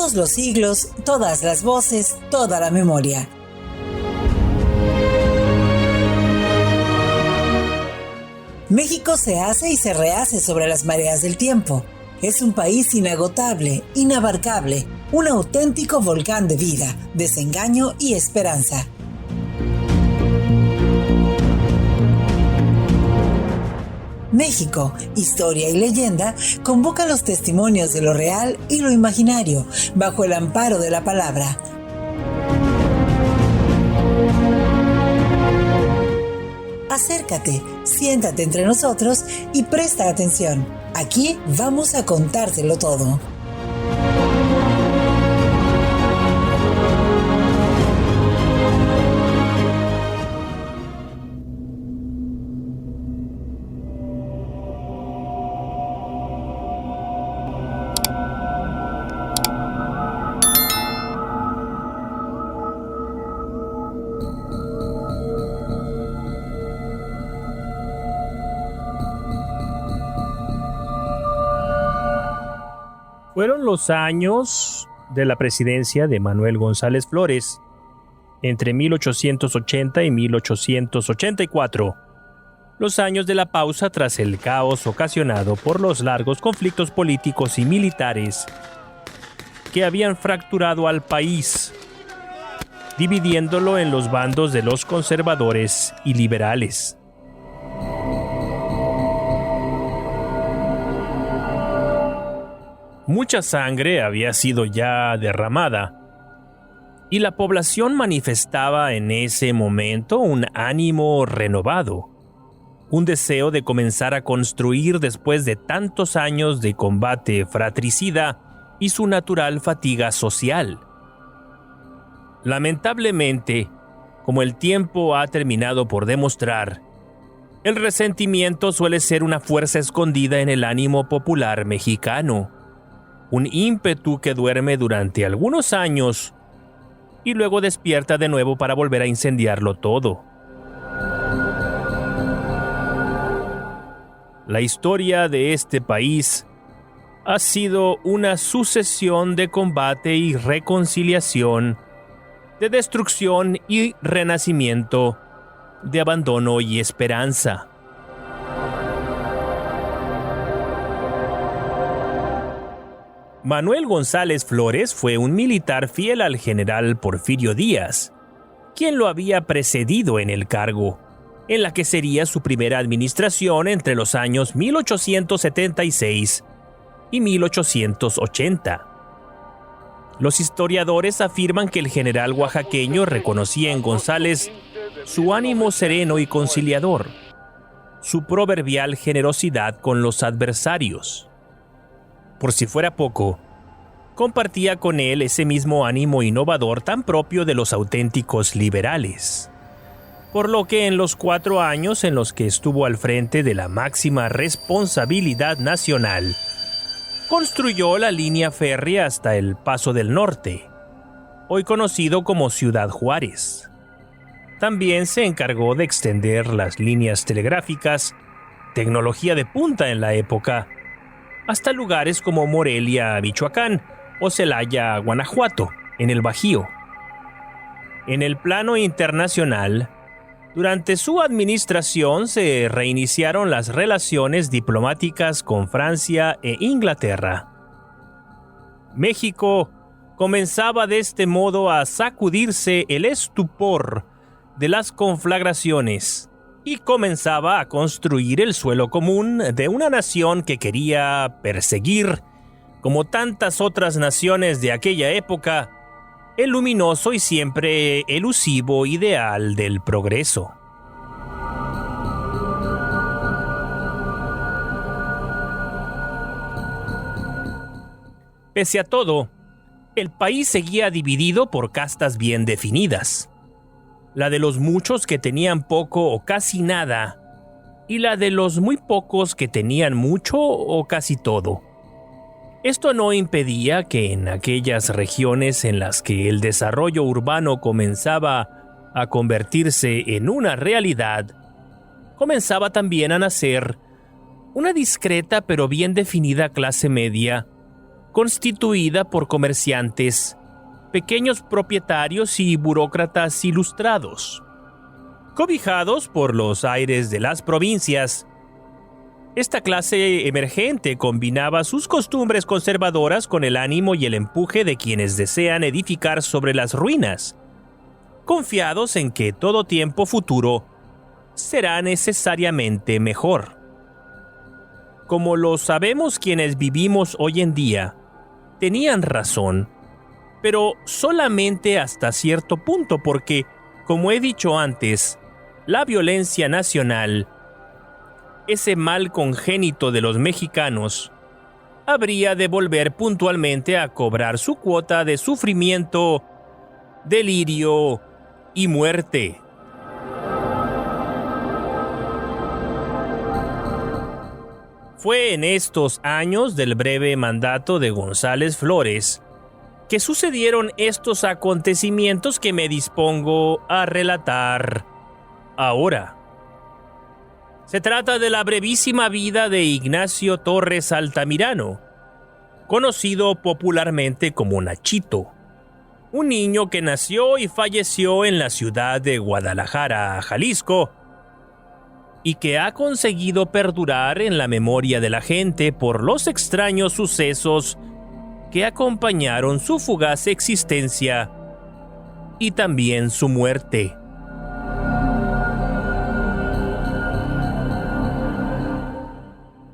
Todos los siglos, todas las voces, toda la memoria. México se hace y se rehace sobre las mareas del tiempo. Es un país inagotable, inabarcable, un auténtico volcán de vida, desengaño y esperanza. México, historia y leyenda, convoca los testimonios de lo real y lo imaginario, bajo el amparo de la palabra. Acércate, siéntate entre nosotros y presta atención. Aquí vamos a contártelo todo. Fueron los años de la presidencia de Manuel González Flores, entre 1880 y 1884, los años de la pausa tras el caos ocasionado por los largos conflictos políticos y militares que habían fracturado al país, dividiéndolo en los bandos de los conservadores y liberales. Mucha sangre había sido ya derramada, y la población manifestaba en ese momento un ánimo renovado, un deseo de comenzar a construir después de tantos años de combate fratricida y su natural fatiga social. Lamentablemente, como el tiempo ha terminado por demostrar, el resentimiento suele ser una fuerza escondida en el ánimo popular mexicano. Un ímpetu que duerme durante algunos años y luego despierta de nuevo para volver a incendiarlo todo. La historia de este país ha sido una sucesión de combate y reconciliación, de destrucción y renacimiento, de abandono y esperanza. Manuel González Flores fue un militar fiel al general Porfirio Díaz, quien lo había precedido en el cargo, en la que sería su primera administración entre los años 1876 y 1880. Los historiadores afirman que el general oaxaqueño reconocía en González su ánimo sereno y conciliador, su proverbial generosidad con los adversarios. Por si fuera poco, compartía con él ese mismo ánimo innovador tan propio de los auténticos liberales. Por lo que en los 4 años en los que estuvo al frente de la máxima responsabilidad nacional, construyó la línea férrea hasta el Paso del Norte, hoy conocido como Ciudad Juárez. También se encargó de extender las líneas telegráficas, tecnología de punta en la época, hasta lugares como Morelia, Michoacán, o Celaya, Guanajuato, en el Bajío. En el plano internacional, durante su administración se reiniciaron las relaciones diplomáticas con Francia e Inglaterra. México comenzaba de este modo a sacudirse el estupor de las conflagraciones y comenzaba a construir el suelo común de una nación que quería perseguir, como tantas otras naciones de aquella época, el luminoso y siempre elusivo ideal del progreso. Pese a todo, el país seguía dividido por castas bien definidas. La de los muchos que tenían poco o casi nada, y la de los muy pocos que tenían mucho o casi todo. Esto no impedía que en aquellas regiones en las que el desarrollo urbano comenzaba a convertirse en una realidad, comenzaba también a nacer una discreta pero bien definida clase media constituida por comerciantes, pequeños propietarios y burócratas ilustrados. Cobijados por los aires de las provincias, esta clase emergente combinaba sus costumbres conservadoras con el ánimo y el empuje de quienes desean edificar sobre las ruinas, confiados en que todo tiempo futuro será necesariamente mejor. Como lo sabemos quienes vivimos hoy en día, tenían razón, pero solamente hasta cierto punto porque, como he dicho antes, la violencia nacional, ese mal congénito de los mexicanos, habría de volver puntualmente a cobrar su cuota de sufrimiento, delirio y muerte. Fue en estos años del breve mandato de González Flores que sucedieron estos acontecimientos que me dispongo a relatar ahora. Se trata de la brevísima vida de Ignacio Torres Altamirano, conocido popularmente como Nachito, un niño que nació y falleció en la ciudad de Guadalajara, Jalisco, y que ha conseguido perdurar en la memoria de la gente por los extraños sucesos que acompañaron su fugaz existencia y también su muerte.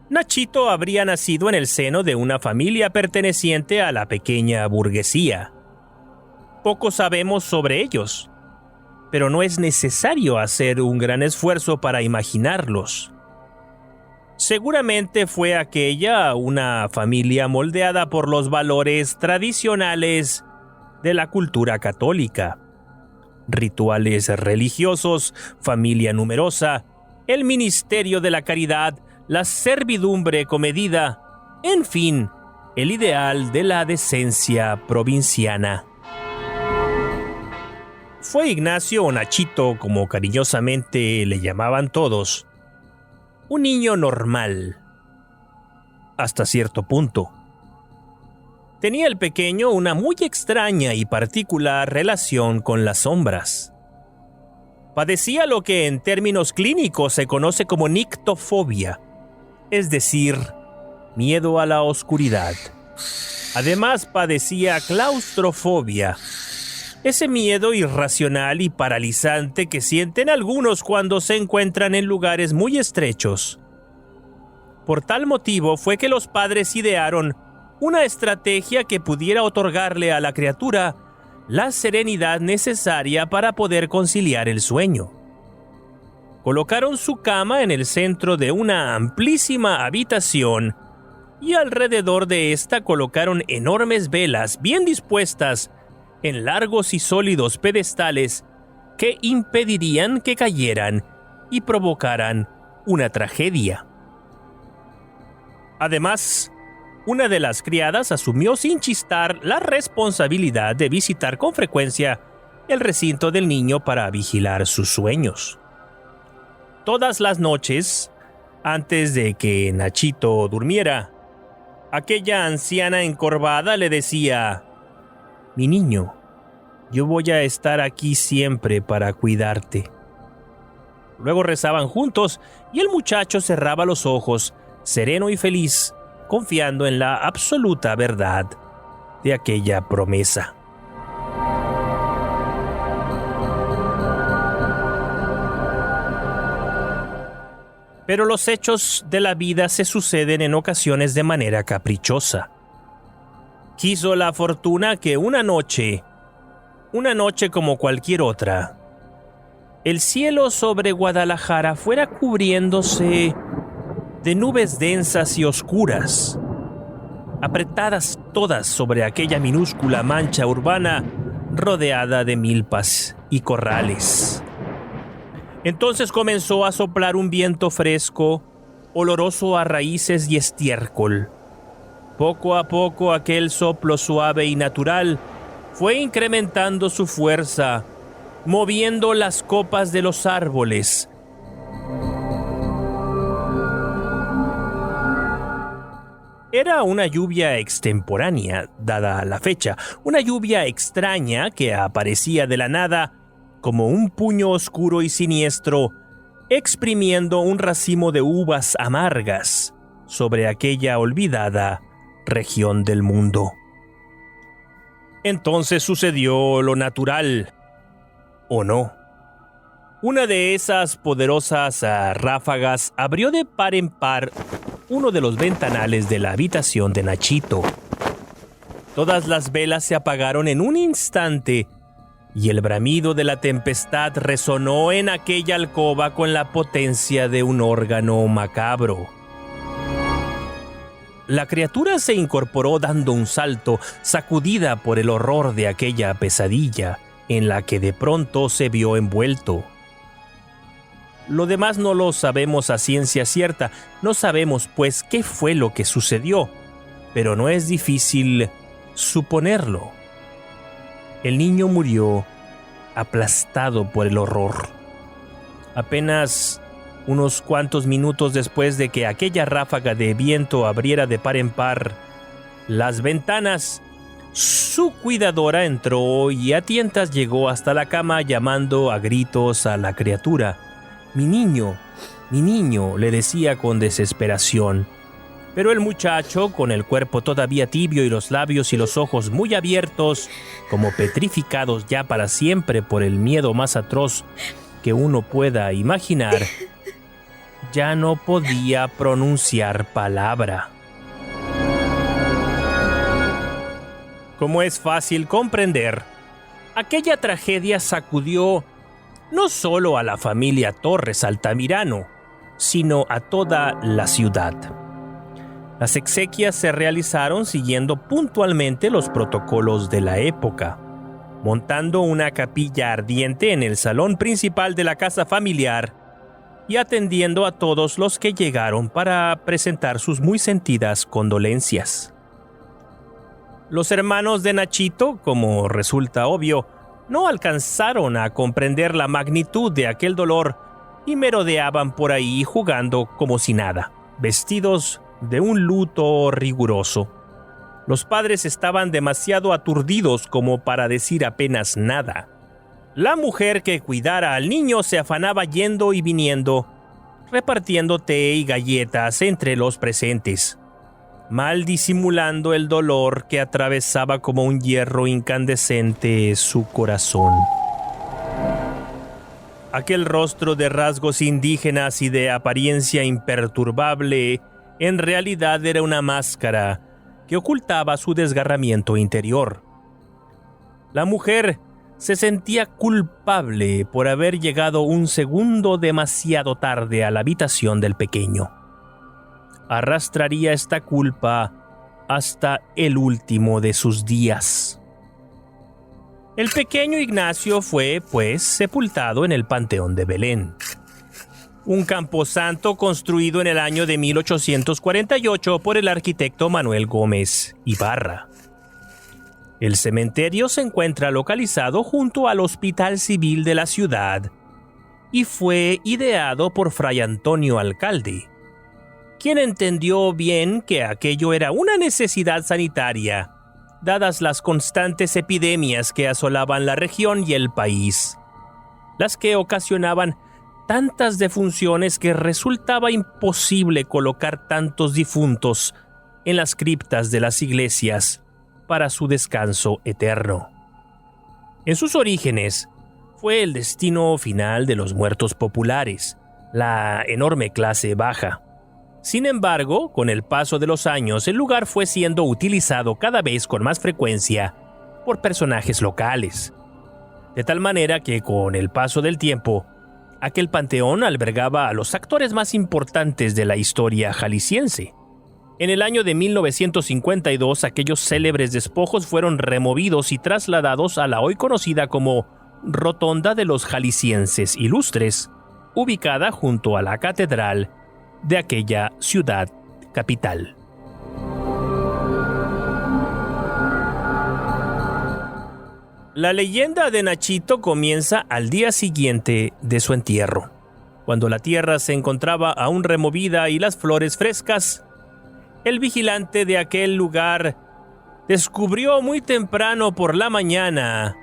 Nachito habría nacido en el seno de una familia perteneciente a la pequeña burguesía. Poco sabemos sobre ellos, pero no es necesario hacer un gran esfuerzo para imaginarlos. Seguramente fue aquella una familia moldeada por los valores tradicionales de la cultura católica. Rituales religiosos, familia numerosa, el ministerio de la caridad, la servidumbre comedida, en fin, el ideal de la decencia provinciana. Fue Ignacio o Nachito, como cariñosamente le llamaban todos, un niño normal, hasta cierto punto. Tenía el pequeño una muy extraña y particular relación con las sombras. Padecía lo que en términos clínicos se conoce como nictofobia, es decir, miedo a la oscuridad. Además padecía claustrofobia, ese miedo irracional y paralizante que sienten algunos cuando se encuentran en lugares muy estrechos. Por tal motivo fue que los padres idearon una estrategia que pudiera otorgarle a la criatura la serenidad necesaria para poder conciliar el sueño. Colocaron su cama en el centro de una amplísima habitación y alrededor de esta colocaron enormes velas bien dispuestas en largos y sólidos pedestales que impedirían que cayeran y provocaran una tragedia. Además, una de las criadas asumió sin chistar la responsabilidad de visitar con frecuencia el recinto del niño para vigilar sus sueños. Todas las noches, antes de que Nachito durmiera, aquella anciana encorvada le decía: «Mi niño, yo voy a estar aquí siempre para cuidarte». Luego rezaban juntos y el muchacho cerraba los ojos, sereno y feliz, confiando en la absoluta verdad de aquella promesa. Pero los hechos de la vida se suceden en ocasiones de manera caprichosa. Quiso la fortuna que una noche como cualquier otra, el cielo sobre Guadalajara fuera cubriéndose de nubes densas y oscuras, apretadas todas sobre aquella minúscula mancha urbana rodeada de milpas y corrales. Entonces comenzó a soplar un viento fresco, oloroso a raíces y estiércol. Poco a poco aquel soplo suave y natural fue incrementando su fuerza, moviendo las copas de los árboles. Era una lluvia extemporánea, dada la fecha, una lluvia extraña que aparecía de la nada como un puño oscuro y siniestro, exprimiendo un racimo de uvas amargas sobre aquella olvidada región del mundo. Entonces sucedió lo natural, ¿o no? Una de esas poderosas ráfagas abrió de par en par uno de los ventanales de la habitación de Nachito. Todas las velas se apagaron en un instante y el bramido de la tempestad resonó en aquella alcoba con la potencia de un órgano macabro. La criatura se incorporó dando un salto, sacudida por el horror de aquella pesadilla en la que de pronto se vio envuelto. Lo demás no lo sabemos a ciencia cierta, no sabemos pues qué fue lo que sucedió, pero no es difícil suponerlo. El niño murió aplastado por el horror. Apenas unos cuantos minutos después de que aquella ráfaga de viento abriera de par en par las ventanas, su cuidadora entró y a tientas llegó hasta la cama llamando a gritos a la criatura. Mi niño, le decía con desesperación. Pero el muchacho, con el cuerpo todavía tibio y los labios y los ojos muy abiertos, como petrificados ya para siempre por el miedo más atroz que uno pueda imaginar, ya no podía pronunciar palabra. Como es fácil comprender, aquella tragedia sacudió no solo a la familia Torres Altamirano, sino a toda la ciudad. Las exequias se realizaron siguiendo puntualmente los protocolos de la época, montando una capilla ardiente en el salón principal de la casa familiar y atendiendo a todos los que llegaron para presentar sus muy sentidas condolencias. Los hermanos de Nachito, como resulta obvio, no alcanzaron a comprender la magnitud de aquel dolor y merodeaban por ahí jugando como si nada, vestidos de un luto riguroso. Los padres estaban demasiado aturdidos como para decir apenas nada. La mujer que cuidara al niño se afanaba yendo y viniendo, repartiendo té y galletas entre los presentes, mal disimulando el dolor que atravesaba como un hierro incandescente su corazón. Aquel rostro de rasgos indígenas y de apariencia imperturbable en realidad era una máscara que ocultaba su desgarramiento interior. La mujer se sentía culpable por haber llegado un segundo demasiado tarde a la habitación del pequeño. Arrastraría esta culpa hasta el último de sus días. El pequeño Ignacio fue, pues, sepultado en el Panteón de Belén, un camposanto construido en el año de 1848 por el arquitecto Manuel Gómez Ibarra. El cementerio se encuentra localizado junto al Hospital Civil de la ciudad y fue ideado por Fray Antonio Alcalde, quien entendió bien que aquello era una necesidad sanitaria, dadas las constantes epidemias que asolaban la región y el país, las que ocasionaban tantas defunciones que resultaba imposible colocar tantos difuntos en las criptas de las iglesias para su descanso eterno. En sus orígenes, fue el destino final de los muertos populares, la enorme clase baja. Sin embargo, con el paso de los años, el lugar fue siendo utilizado cada vez con más frecuencia por personajes locales, de tal manera que con el paso del tiempo, aquel panteón albergaba a los actores más importantes de la historia jalisciense. En el año de 1952, aquellos célebres despojos fueron removidos y trasladados a la hoy conocida como Rotonda de los Jaliscienses Ilustres, ubicada junto a la catedral de aquella ciudad capital. La leyenda de Nachito comienza al día siguiente de su entierro, cuando la tierra se encontraba aún removida y las flores frescas. El vigilante de aquel lugar descubrió muy temprano por la mañana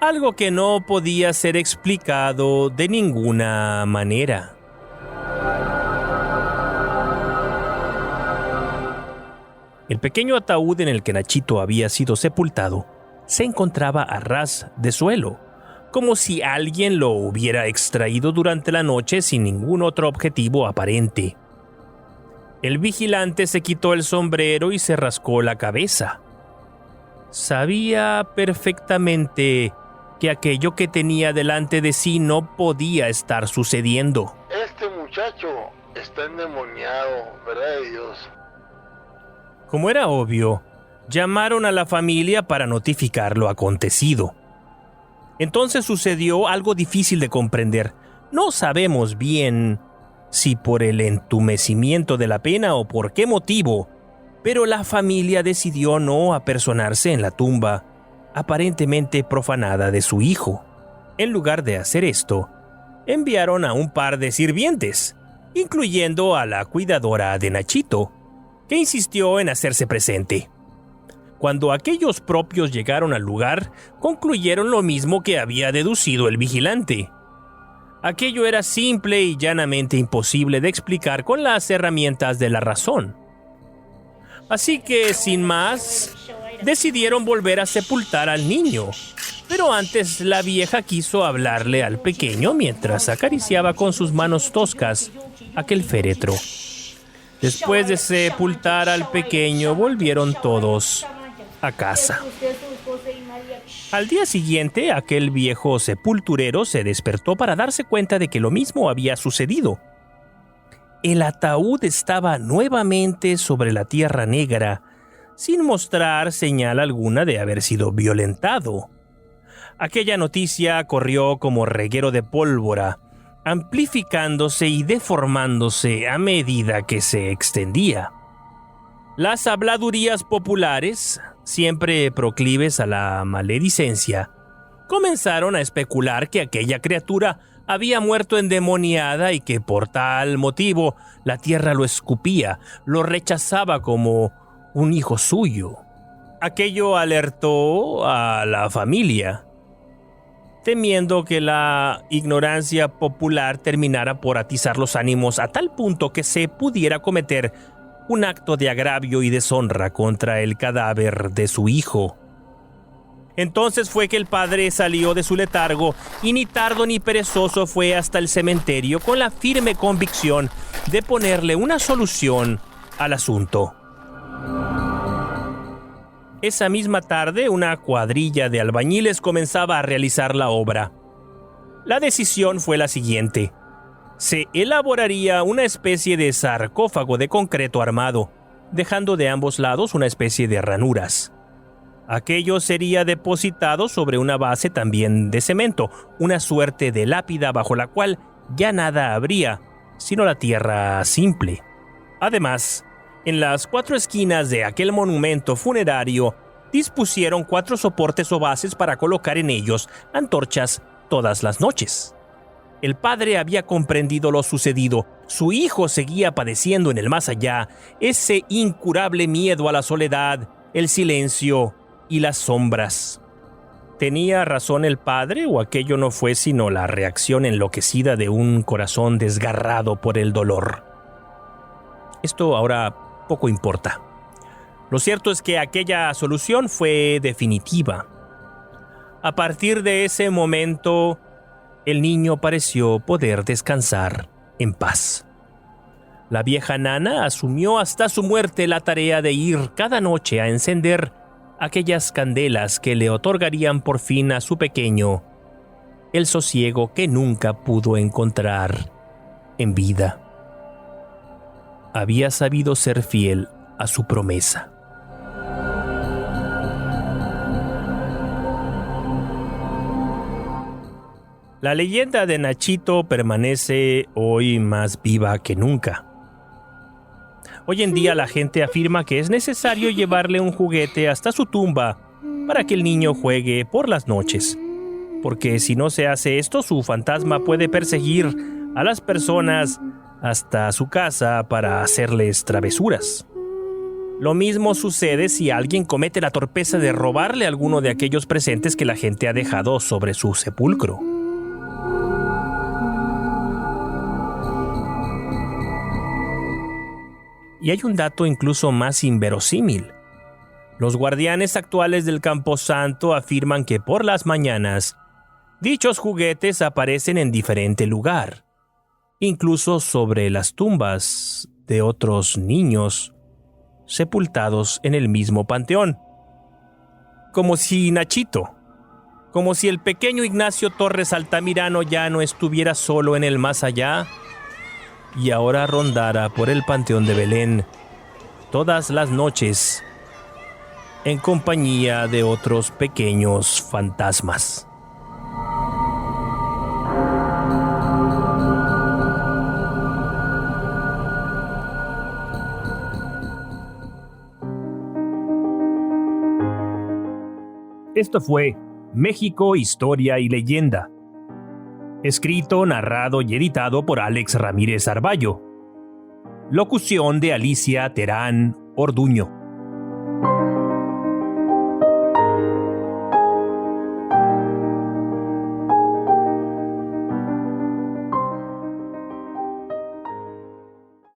algo que no podía ser explicado de ninguna manera. El pequeño ataúd en el que Nachito había sido sepultado se encontraba a ras de suelo, como si alguien lo hubiera extraído durante la noche sin ningún otro objetivo aparente. El vigilante se quitó el sombrero y se rascó la cabeza. Sabía perfectamente que aquello que tenía delante de sí no podía estar sucediendo. Este muchacho está endemoniado, ¿verdad de Dios? Como era obvio, llamaron a la familia para notificar lo acontecido. Entonces sucedió algo difícil de comprender. No sabemos bien si por el entumecimiento de la pena o por qué motivo, pero la familia decidió no apersonarse en la tumba aparentemente profanada de su hijo. En lugar de hacer esto, enviaron a un par de sirvientes, incluyendo a la cuidadora de Nachito, que insistió en hacerse presente. Cuando aquellos propios llegaron al lugar, concluyeron lo mismo que había deducido el vigilante. Aquello era simple y llanamente imposible de explicar con las herramientas de la razón. Así que, sin más, decidieron volver a sepultar al niño. Pero antes la vieja quiso hablarle al pequeño mientras acariciaba con sus manos toscas aquel féretro. Después de sepultar al pequeño, volvieron todos a casa. Al día siguiente, aquel viejo sepulturero se despertó para darse cuenta de que lo mismo había sucedido. El ataúd estaba nuevamente sobre la tierra negra, sin mostrar señal alguna de haber sido violentado. Aquella noticia corrió como reguero de pólvora, amplificándose y deformándose a medida que se extendía. Las habladurías populares, siempre proclives a la maledicencia, comenzaron a especular que aquella criatura había muerto endemoniada y que por tal motivo la tierra lo escupía, lo rechazaba como un hijo suyo. Aquello alertó a la familia, temiendo que la ignorancia popular terminara por atizar los ánimos a tal punto que se pudiera cometer un acto de agravio y deshonra contra el cadáver de su hijo. Entonces fue que el padre salió de su letargo y ni tardo ni perezoso fue hasta el cementerio con la firme convicción de ponerle una solución al asunto. Esa misma tarde, una cuadrilla de albañiles comenzaba a realizar la obra. La decisión fue la siguiente: se elaboraría una especie de sarcófago de concreto armado, dejando de ambos lados una especie de ranuras. Aquello sería depositado sobre una base también de cemento, una suerte de lápida bajo la cual ya nada habría, sino la tierra simple. Además, en las 4 esquinas de aquel monumento funerario, dispusieron 4 soportes o bases para colocar en ellos antorchas todas las noches. El padre había comprendido lo sucedido. Su hijo seguía padeciendo en el más allá ese incurable miedo a la soledad, el silencio y las sombras. ¿Tenía razón el padre o aquello no fue sino la reacción enloquecida de un corazón desgarrado por el dolor? Esto ahora poco importa. Lo cierto es que aquella solución fue definitiva. A partir de ese momento, el niño pareció poder descansar en paz. La vieja nana asumió hasta su muerte la tarea de ir cada noche a encender aquellas candelas que le otorgarían por fin a su pequeño el sosiego que nunca pudo encontrar en vida. Había sabido ser fiel a su promesa. La leyenda de Nachito permanece hoy más viva que nunca. Hoy en día la gente afirma que es necesario llevarle un juguete hasta su tumba para que el niño juegue por las noches, porque si no se hace esto, su fantasma puede perseguir a las personas hasta su casa para hacerles travesuras. Lo mismo sucede si alguien comete la torpeza de robarle alguno de aquellos presentes que la gente ha dejado sobre su sepulcro. Y hay un dato incluso más inverosímil. Los guardianes actuales del Camposanto afirman que por las mañanas, dichos juguetes aparecen en diferente lugar, incluso sobre las tumbas de otros niños sepultados en el mismo panteón. Como si Nachito, como si el pequeño Ignacio Torres Altamirano ya no estuviera solo en el más allá y ahora rondara por el Panteón de Belén todas las noches en compañía de otros pequeños fantasmas. Esto fue México, Historia y Leyenda. Escrito, narrado y editado por Alex Ramírez Arballo. Locución de Alicia Terán Orduño.